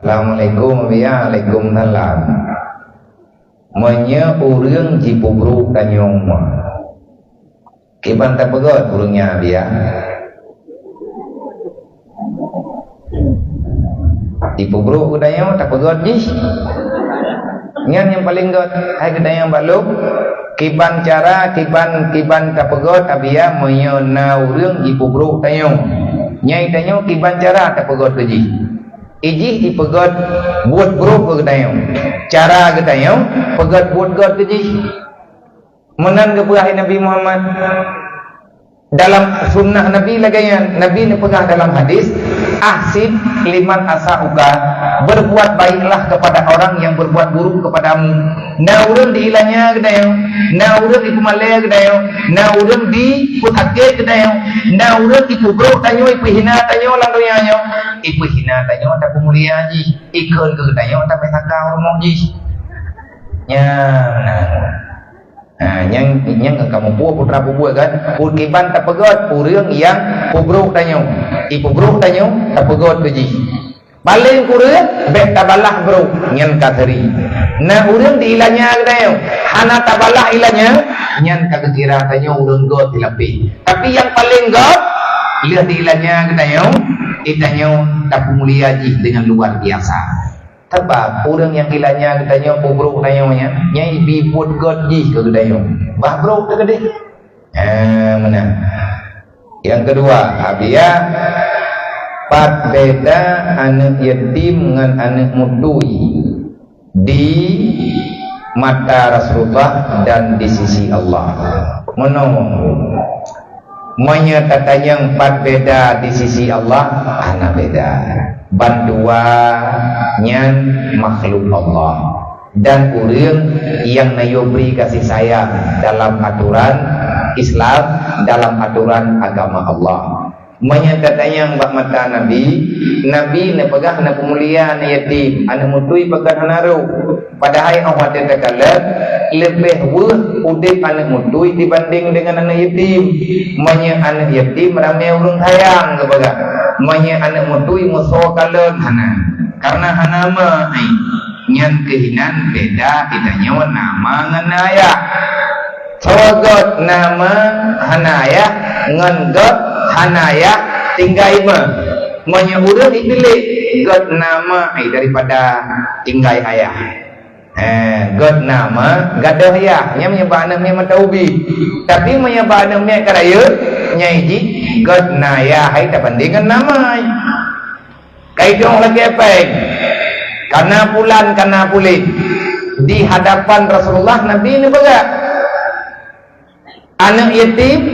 Assalamualaikum Waalaikumsalam. Manya urang jipubruk tanyong kiban tak pegot urangnya dia. Jipubruk tanyong tak pegot ji. Nyan yang paling got ai kedayang baluk kiban cara kiban tak pegot abia manya na urang jipubruk tanyong. Nyai tanyong kiban cara tak pegot ke ji. Iji ipegot buat bro ke gedayong. Cara gedayong pegot buat god ke ji. Menan ke Nabi Muhammad dalam sunnah Nabi lagayan. Nabi ni pegah dalam hadis, ahsin liman asauka, berbuat baiklah kepada orang yang berbuat buruk kepadamu. Na urang diilanya gedayong, na urang ipumalaya gedayong, na urang diputake gedayong, na urang ipugro tanyo ipuhina tanyo lang doyanyo, ipuhina tanyo tak pemulia ji, ikon ke gedayong tak mesaka ormo ji. Yang kamu putra pubuat kan kiban tak pegot urang yang pubruk tanyo ipubruk tanyo tak pegot ke ji paling kurang bet tabalah bro nyan katheri na urang diilanya gadayo hana tabalah ilanya nyan kakira tanyo urang got dilapi tapi yang paling got lihat diilanya gadayo itanyo tak mulia ji dengan luar biasa. Sebab orang yang hilangnya katanya pubruk tanyanya nyai bibut god ji ke gedayo bah bro ke gede mana yang kedua abia pat beda anak yatim dengan anak mutui di mata Rasulullah dan di sisi Allah menyatakan yang pat beda di sisi Allah anak beda bantuannya makhluk Allah dan urang yang nayo beri kasih sayang dalam aturan Islam, dalam aturan agama Allah. Menyatakan yang bak mata Nabi ne pegah na pemulia na yatim, ana mutui pegah naru. Padahal Allah katakan lebih weh udip anak mutui dibanding dengan anak yatim. Manya anak yatim ramai urang sayang kepada. Manya anak mutui musuh kalen hana. Karena hana mah nyan kehinan beda idanya nama nganaya. Sogot nama hanaya ngangot hanaya tinggai mah. Manya urang dipilih got nama daripada tinggai ayah. God nama gadah ya nya menyebab anak nya mataubi tapi menyebab anak nya karaya nyai ji god naya hai tak bandingkan nama kai dong lagi apa karena pulan karena pulih di hadapan Rasulullah Nabi ni baga anak yatim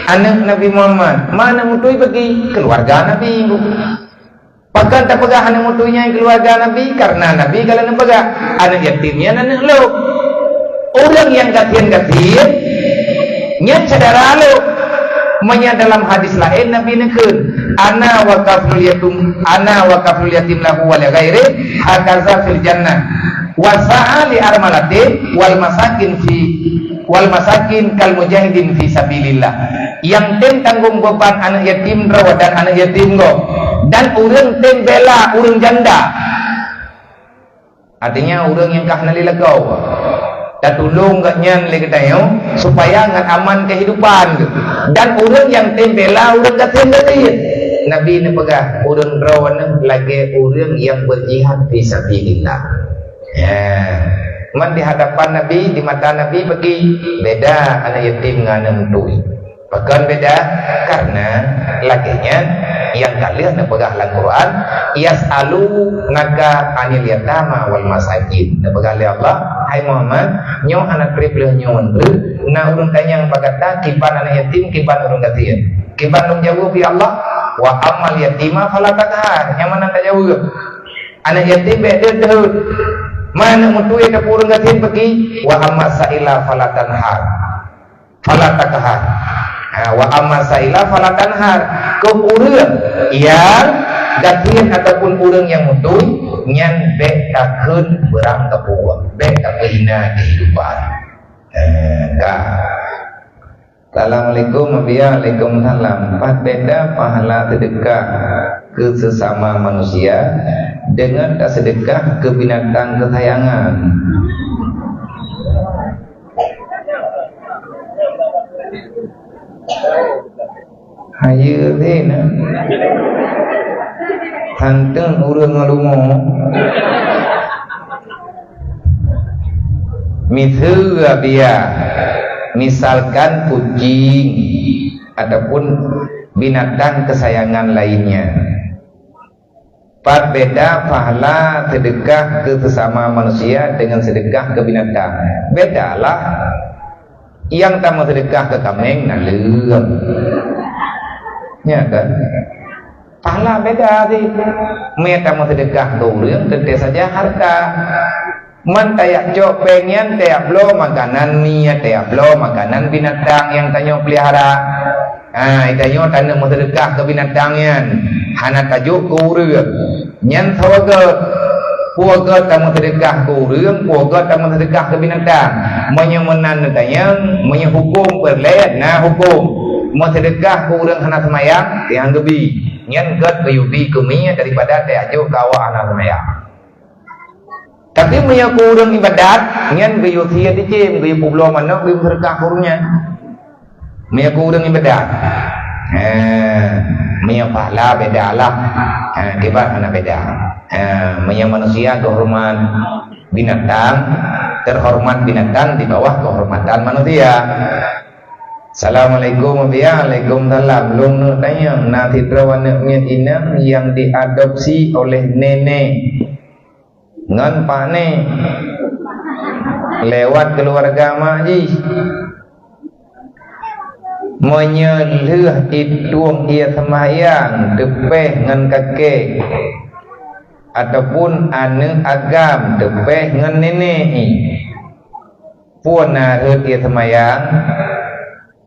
anak Nabi Muhammad mana mutui bagi keluarga Nabi bahkan tak pegah anak mutunya yang keluarga Nabi karena Nabi kalau nak pegah anak yatimnya anak lo orang yang kasihan nya sadara lo menya dalam hadis lain Nabi nekun ana wa kaflul yatim lahu wa li ghairi hakaza fil jannah wa sa'a li armalatin wal masakin kal mujahidin fi sabilillah yang tanggung beban anak yatim rawat dan anak yatim go dan urang tembela urang janda artinya urang yang kahnali legau dan tolong gak nyan le katayo supaya ngan aman kehidupan dan urang yang tembela urang gaten gaten Nabi ni pegah urang rawan lagi urang yang berjihad fi sabilillah man di hadapan Nabi di mata Nabi bagi beda anak yatim dengan anak mutui bahkan beda karena lakinya yang kalian nak pegang dalam Quran yas'alu naka anil yatama wal masakin nak pegang oleh Allah hai Muhammad nyo anak kriplah nyon na urang tanya bagata kiban anak yatim kiban urang gatiin kiban urang jauh bi Allah wa amal yatima fala takhar yang mana tak jauh anak yatim beda dahut mana mutui tak urang gatiin pergi wa amal saila fala tanhar fala takhar wa amal saila fala tanhar ke urang yang gatiin ataupun urang yang mutui nyan bek takun berang kepuang bek tak hina kehidupan Assalamualaikum warahmatullahi wabarakatuh. Pat beda pahala sedekah ke sesama manusia dengan tak sedekah ke binatang kesayangan. Haya ni nak hanteng urang ngalumo. Misalkan kucing ataupun binatang kesayangan lainnya. Beda pahala sedekah ke sesama manusia dengan sedekah ke binatang. Bedalah. Yang tak mau sedekah ke kambing nalem. Ya kan? Pahala beda sih. Mereka mau sedekah ke urang tentu saja harta. Man tayak jok pengen tayak blo makanan mie, tayak blo makanan binatang yang tanyo pelihara. Itanyo tanda mau sedekah ke binatangnya. Hana tajuk ke urang. Nyan tawaga puaga tamu sedekah ke urang, puaga tamu sedekah ke binatang. Menyemenan tayang, menyehukum berlain, nah hukum. Mau sedekah ke urang hana semayang, tiang gebi. Nyan gat kayubi kemia daripada tajuk kawa hana semayang. Tapi menyaku urang ibadat, nyan gayu sia dicim, gayu publo mana, gayu sedekah ke urangnya. Menyaku urang ibadat. Menyaku pahala beda lah. Kibat hana beda. Menyaku manusia kehormat binatang, terhormat binatang di bawah kehormatan manusia. Assalamualaikum Waalaikumsalam. Belum nak tanya nanti terawannya inang yang diadopsi oleh nenek ngan pak ne lewat keluarga maji menyelih ituang ia semayang tepeh ngan kakek ataupun ane agam tepeh ngan nenek pun narut ia semayang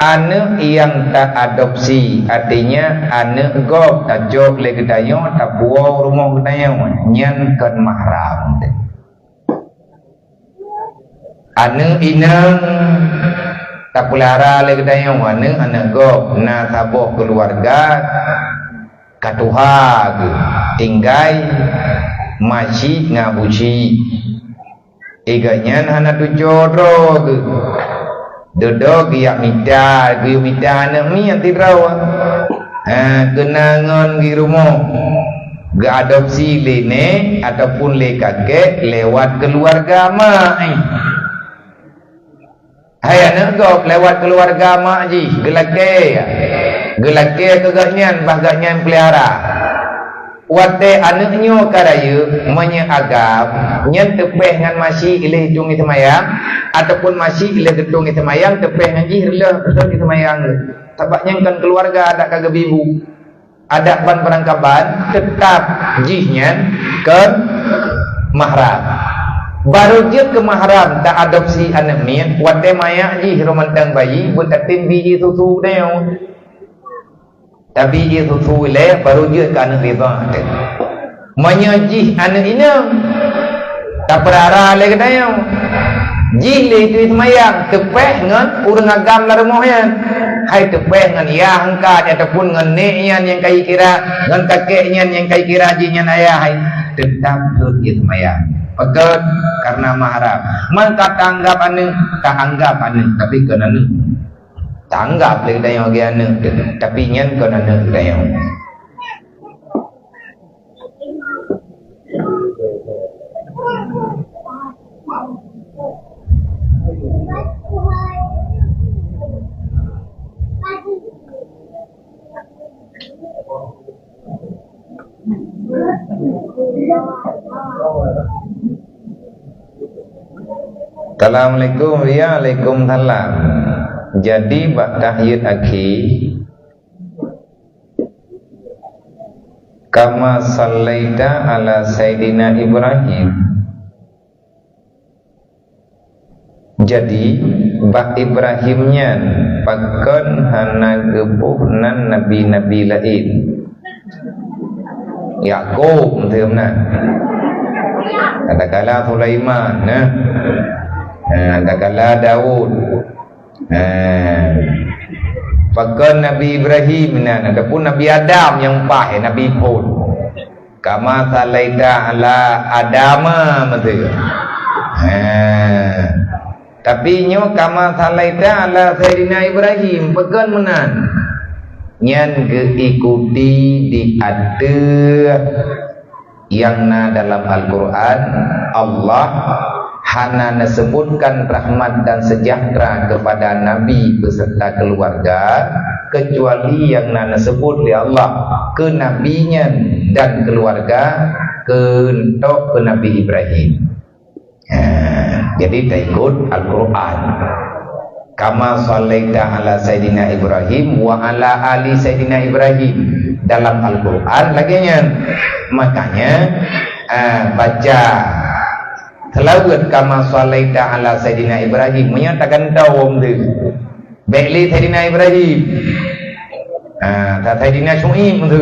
ane yang tak adopsi artinya ane gop tak jok le gedayo tak buau rumah gedayo nyan kan mahram ane inang tak pelihara le gedayo ane gop na saboh keluarga katuha tinggai masih ngabuci iganyan hana tu jodoh dodok ya mida na mi anti rawa kenangan di rumah ge adopsi lene ataupun le kakek lewat keluarga mak hai anak gop lewat keluarga mak ji gelake keganyan baganyan pelihara wate anaknya karaya menyagap nyen tepeh ngan masih ilih hitung semayang ataupun masih ilih gedung semayang tepeh ngan jih relah gedung semayang tabaknya kan keluarga ada kagak bibu ada ban perangkapan tetap jihnya ke mahram baru dia ke mahram tak adopsi anak mian wate maya jih romantang bayi butatin biji susu deo tapi dia susu le baru dia ke anak riba menyajih anak inang tak perara le katanya jih le itu semayang tepeh ngan urang agam la remohnya hai tepeh ngan ya angkat ataupun ngan neknya yang kai kira ngan kakeknya yang kai kira jinya ayah hai tetap dia semayang pegat karena mahram man katanggap ane tak anggap ane tapi kena ane tanggap le dayo ge ane tapi nyen kena ane dayo Assalamualaikum Waalaikumsalam. Jadi bak tahyid akhi kama sallaita ala Sayyidina Ibrahim. Jadi bak Ibrahimnya pakon hana gepuhnan nabi-nabi lain Yakub terumna katakanlah Sulaiman katakanlah Daud Pakai Nabi Ibrahim nan adapun Nabi Adam yang pah Nabi pun kama salaita ala Adama betul. Tapi nyo kama salaita ala Sayyidina Ibrahim pekan menan nyan geikuti diada yang dalam Al-Quran Allah hana sebutkan rahmat dan sejahtera kepada Nabi beserta keluarga kecuali yang sebut oleh Allah ke nabinya dan keluarga ke Nabi Ibrahim. Jadi tak ikut Al-Quran. Kama sallaita ala Sayyidina Ibrahim wa ala ali Sayyidina Ibrahim dalam Al-Quran laginya. Makanya baca selawat kama sallaita ala Sayyidina Ibrahim menyatakan tawam tu baikli Sayyidina Ibrahim Sayyidina Syu'ib tu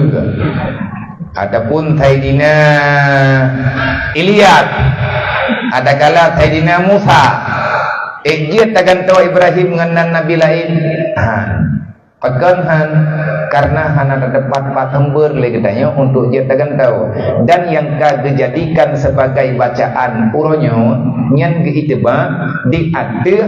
ataupun Sayyidina Ilyas ada kala Sayyidina Musa dia takkan tahu Ibrahim dengan Nabi lain peganhan karena hana dapat patember lagi katanya untuk dia takkan tahu dan yang dijadikan sebagai bacaan uronyo nyan geitiba diada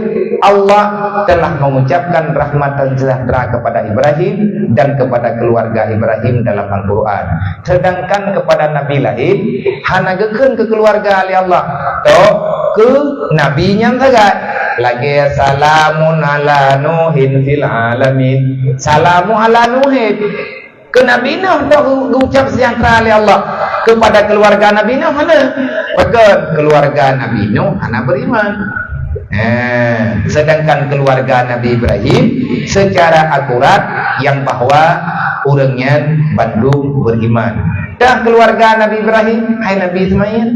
Allah telah mengucapkan rahmat dan sejahtera kepada Ibrahim dan kepada keluarga Ibrahim dalam Al-Quran. Sedangkan kepada Nabi lain hana geken ke keluarga oleh Allah toh ke Nabi yang sagat lagi salamun ala nuhin fil alamin salamu ala nuhin ke Nabi Nuh tahu ucap sejahtera oleh Allah kepada keluarga Nabi Nuh mana pegang keluarga Nabi Nuh hana beriman sedangkan keluarga Nabi Ibrahim secara akurat yang bahwa orangnya Bandung beriman dan keluarga Nabi Ibrahim hai Nabi Ismail.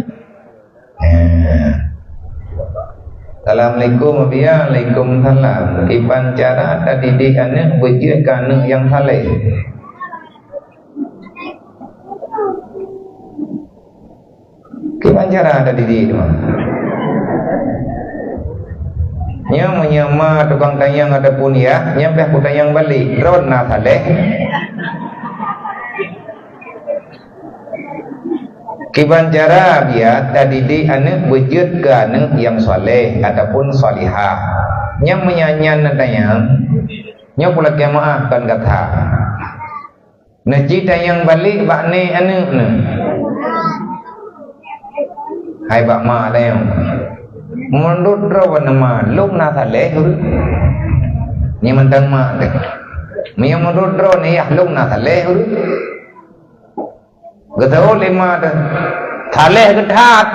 Assalamualaikum Waalaikumsalam. Iban cara tak didik anak berjaya ke anak yang saleh. Iban cara tak didik tu. Nya menyama tukang tayang ataupun ya, nyampe aku tayang balik. Ron na saleh. Kiban cara biar tadidik anak wujud ke anak yang soleh ataupun solihah. Yang menyanyian tayang, yang pula maafkan kata. Naji tayang balik bak ne anak ne. Hai bak ma tayang. Mundur rawan nama luk na saleh. Ni mentang ma dek. Ni mundur rawan ni luk na saleh. Getau lima dah, thaleh gedat,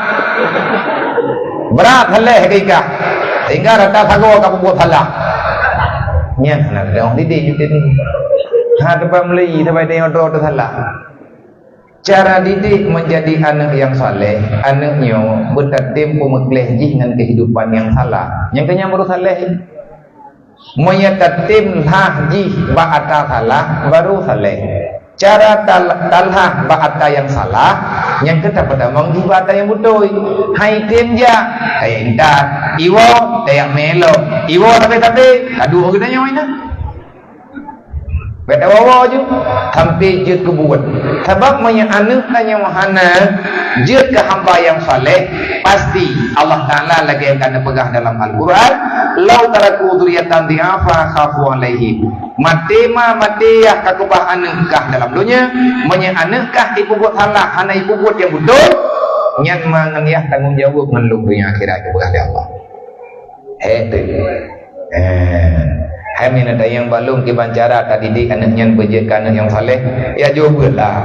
berat thaleh kika, sehingga rata sago kamu buat salah. Nya, nak orang didik ni, ada pemeli sampai dia orang tu salah. Cara didik menjadi anak yang saleh, anaknya bertertib pemekleh dengan kehidupan yang salah. Yang kenyang baru saleh, menyetertib haji ba'ata salah baru saleh. Cara talhah ba'ata yang salah yang kita pada menggibata yang betul hai temja hai indah iwo dayak melo iwo tapi aduh kita nyawa ini beda wawa je sampai jut kebuat sebab menyanak tanya wahana jut ke hamba yang saleh pasti Allah Ta'ala lagi yang kena pegah dalam Al-Quran lau taraku dhuriyatan di'afa khafu alaihim mati-mati kakubah anakah dalam dunia menyanakah ibu buat salah hana ibu buat yang betul nyan menganiah tanggung jawab mengelung dunia akhirat kepada Allah hai mina yang balung kiban cara tak didik anaknya berjaga anak yang saleh ya jugalah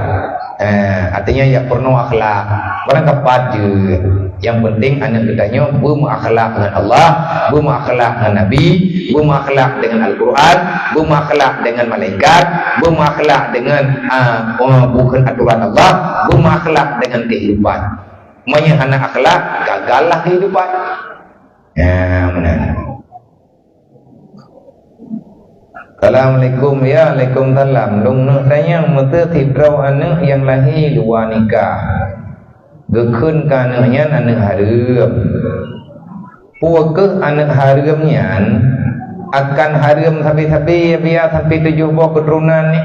artinya ya penuh akhlak orang tepat je yang penting anak kitanya berakhlak dengan Allah berakhlak dengan Nabi berakhlak dengan Al-Quran berakhlak dengan malaikat berakhlak dengan bukan aturan Allah berakhlak dengan kehidupan menyehana akhlak gagallah kehidupan benar. Assalamualaikum ya Waalaikumsalam. Dong nak tanya mata tidrau anak yang lahir luar nikah. Gekun kananya anak haram. Puakeh anak haramnya akan haram sabi-sabi biar sampai 7 buah keturunan ni.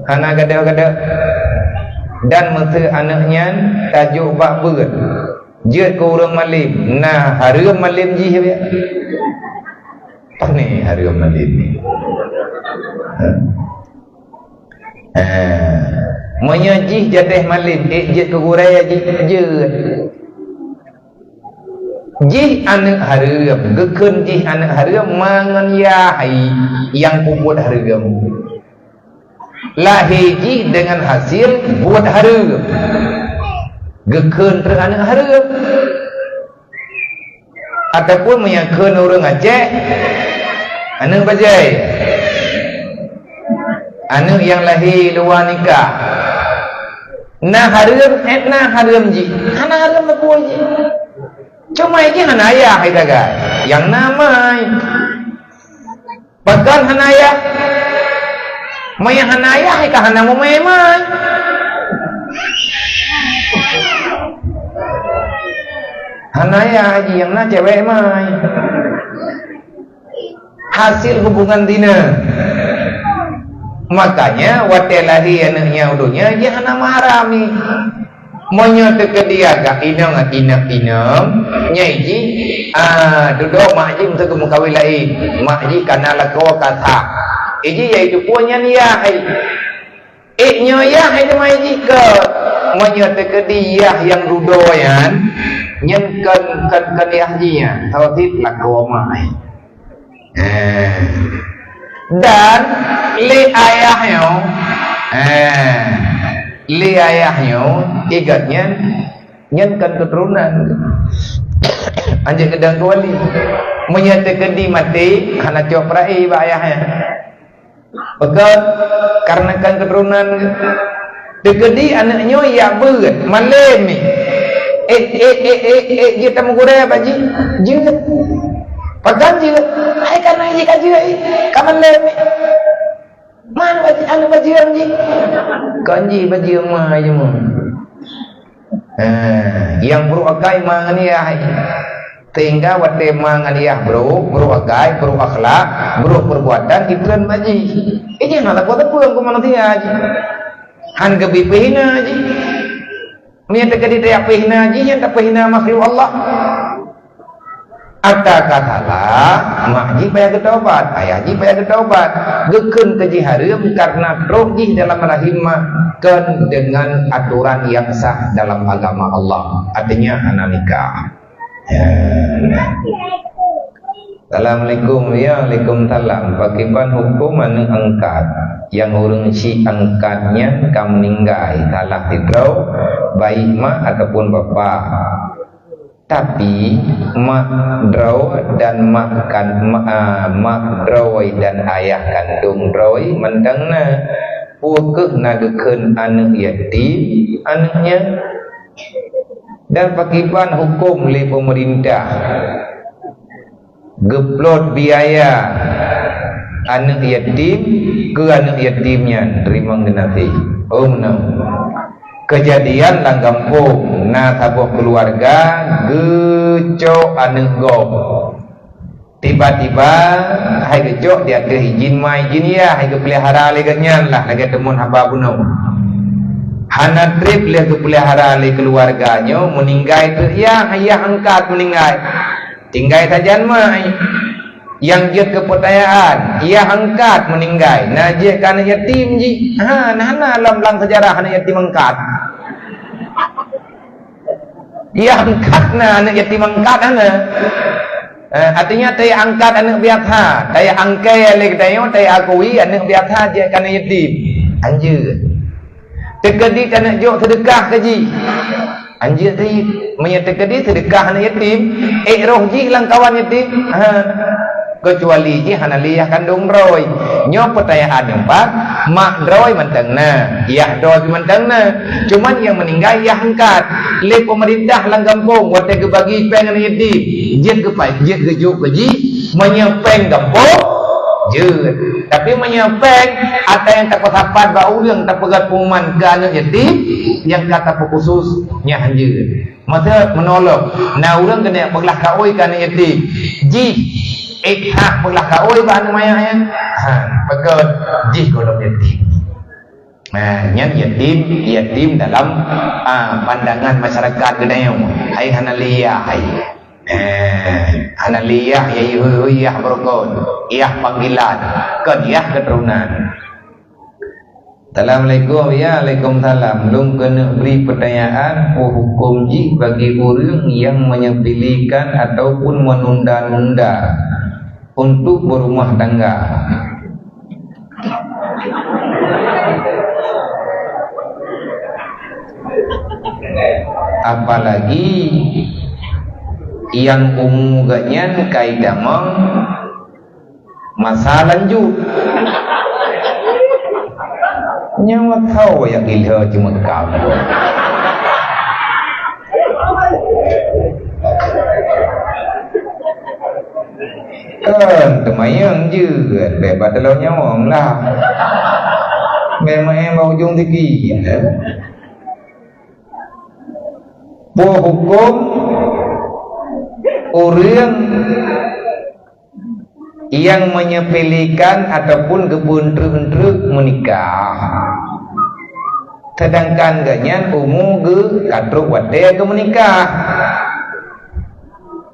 Anak gada-gada dan masa anaknya tajuk bak berat. Jut ke orang malim. Nah, haram malim ji biar. Tak ni haram malim ni. Menyajih jatih malim jut ke gurai jut. Jih anak haram, gekun jih anak haram mangan yahai yang buat haram. Lahir jih dengan hasil buat haram. Gekun ter anak haram. Ataupun menyakun orang Aceh anak bajai. Anak yang lahir luar nikah. Nah haram jih. Anak haram apa je? Cuma ini hanaya hai dagai yang namai bahkan hanaya maya hanaya hai ka hanamu memang hanaya haji yang na cewek mai hasil hubungan dina. Makanya watelahi anaknya udunya dia hana marami monya teka dia gak inang nyaiji duduk makji untuk kemukawin lain makji kana lako kata iji yaitu punya niya hai iknya ya hai maiji ke monya teka dia yang dudoyan nyenkan kan yahjinya tauhid lako mai dan li ayahnya li ayahnya igatnya nyenkan keturunan anjing kedang kuali menyatakan di mati hana coprai ba ayahnya betul karena kan keturunan dekedi anaknya ya berat malam ni kita menggurai baji jeut pagang jeut ai kana ji ka jeut ka malam ni man baji anu baji anji kanji baji mah aja mah yang bro agai mangan ya tinggal wate mangan ya bro agai bro akhlak bro perbuatan itran baji ini nak buat apa aku mana dia aja han gebi pehina aja mian tekadi dia pehina aja yang tak pehina makhluk Allah. Ada katalah makji payah ketaubat, ayahji payah ketaubat. Gekun keji haram karena rohji dalam rahimkan dengan aturan yang sah dalam agama Allah. Artinya anak nikah. Assalamualaikum ya, waalaikumsalam. Bagaimana hukum anak angkat yang orang si angkatnya kamu meninggal salah tidrau baik mak ataupun bapa. Tapi mak draw dan mak drawai dan ayah kandung drawai mendangna pukeuh nagekeun anak yatim anaknya dan pakiban hukum oleh pemerintah geplot biaya anak yatim ke anak yatimnya terima genasi kejadian lang kampung na sabuah keluarga gecok anak gom tiba-tiba hai gecok dia ke izin mai izin ya hai ke pelihara legannya lah lagi temun haba bunuh hana trip leh ke pelihara le keluarganya meninggal tu ya ayah angkat meninggal tinggal saja mai yang jut kepercayaan ia angkat meninggal najih kana yatim ji nah alam sejarah anak yatim angkat ia angkat anak yatim angkat artinya tay angkat anak biasa tay angkai lek tayo tay akui anak biasa je kana yatim anjir tekedi kana jok sedekah kaji anjir tay menyedekah sedekah anak yatim rohji lang kawan yatim kecuali ji hana liyah kandung roy nyo pertanyaan yang empat mak roy mentengna yah roy mentengna cuman yang meninggal yah angkat le pemerintah lang kampung wate ke bagi peng ana yatim jet ke pai jet ke juk ke ji menyepeng kampung jeut tapi menyepeng ada yang tak pasapat ba urang tak pegat pengumuman ke anak yatim yang kata khususnya anjeun masa menolong nah urang kena belah kaoi ke anak yatim ji hak pula kawai bahan mayanya betul jih golong yatim. Yatim dalam pandangan masyarakat gedayung hai hanaliyah hai hanaliyah yah berkon iyah panggilan kediyah keturunan. Assalamualaikum ya Waalaikumsalam. Belum kena beri pertanyaan hukum ji bagi orang yang menyepelekan ataupun menunda-nunda untuk berumah tangga. Apalagi yang umumnya kaidah masa lanjut nyawa tahu yang ilha cuma kamu kan temayang juga lebat dalam nyawang lah memang mau ujung tinggi buah hukum orang yang menyepelekan ataupun gebuntruk-buntruk menikah sedangkan ganyan umum ke katruk wate ke menikah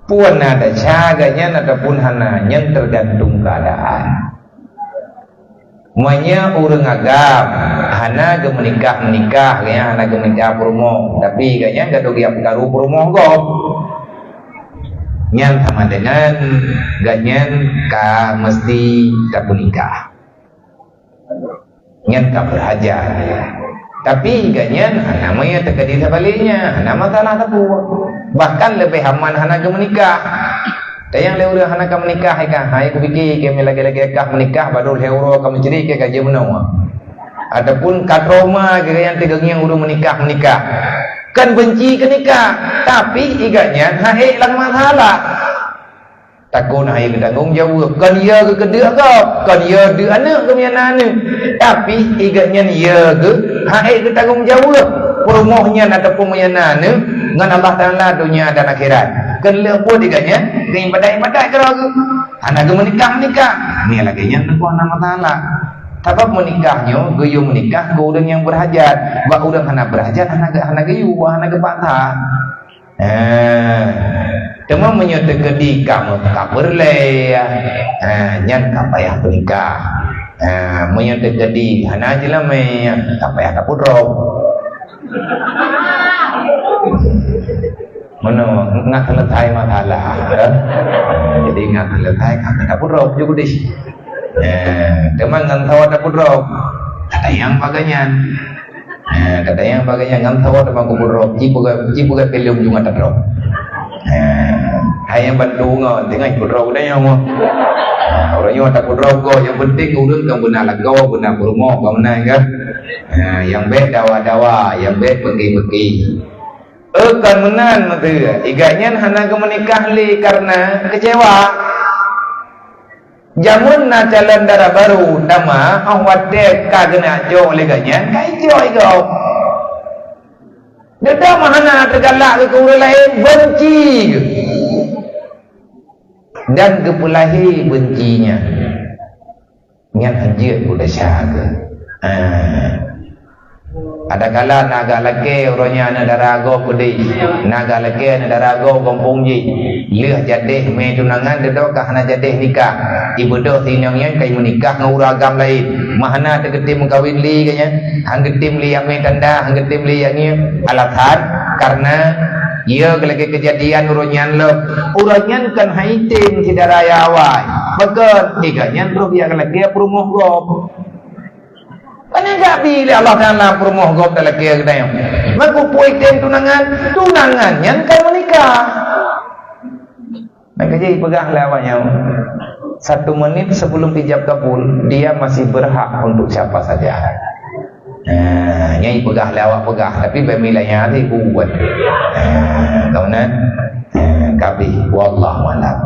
pun ada ganyan ataupun hananya tergantung keadaan Manya orang agam hana ke menikah ganyan hana ke menikah promo tapi ganyan gado giap karu promo kok nyan sama dengan ganyan ka mesti tak menikah nyan tak berhajar tapi ganyan namanya terjadi sebaliknya nama tanah tepu bahkan lebih aman hana ke menikah tayang leureung hana ka menikah hai ku fikir ke lagi-lagi kah menikah baru heuro ka menceri ke gaji menawa ataupun katroma ke yang tegangnya urang menikah kan benci ke nikah tapi iganya hae lang masalah takun hae tanggung jawab kan ia ke kedua kau kan ia de anak ke miana ni tapi iganya ia ke hae ke tanggung jawab perumohnya ataupun miana ni dengan Allah Taala dunia dan akhirat kan lepot iganya dengan ibadah ke anak ke menikah ni lagi nya ku nama taala sebab menikahnya, gayu menikah ke orang yang berhajat. Bak orang hana berhajat, hana gayu, hana kepatah. Cuma menyatakan di kamu tak berleh. Nyan tak payah menikah. Menyatakan di hana je lah tak payah tak pudrop. Mana ngak selesai masalah. Jadi ngak selesai tak pudrop juga deh. Teman ngam tawa tak pudrop kata yang baganyan ngam tawa tak mampu pudrop cipu ke pelum juga tak drop yang bantu ngau tengah pudrop dah yang orangnya tak pudrop kau yang penting urang kan benar lagau benar berumah kau menang kan yang baik dawa-dawa yang baik pergi-pergi kan menang mata iganya hana ke menikah li karena kecewa jamun na calon darah baru nama awat kagena jo leganya kai jo igau deda mahana tergalak ke orang lain benci dan kepulahi bencinya ngan anjir udah syaga ada kala naga laki orangnya ana darago pedih naga laki ana darago kampung ji leh jadeh me tunangan dedok kah ana jadeh nikah ibu dok tinongnya kai menikah ngau agam lain mahana tergetim kawin li kanya hang getim li ame tanda hang getim li yang alasan karena ia lagi kejadian uronyan lo uronyan kan haitin tidak raya awai betul iganya terus dia lagi perumuh gop kan enggak pilih Allah Taala perumuh gop dalam kia kedai maku puitem tunangannya kan menikah maka jadi pegahlah awaknya 1 menit sebelum ijab kabul dia masih berhak untuk siapa saja nyai pegah lawak pegah tapi pemilihnya ada buat kau nak kabih wallahu a'lam.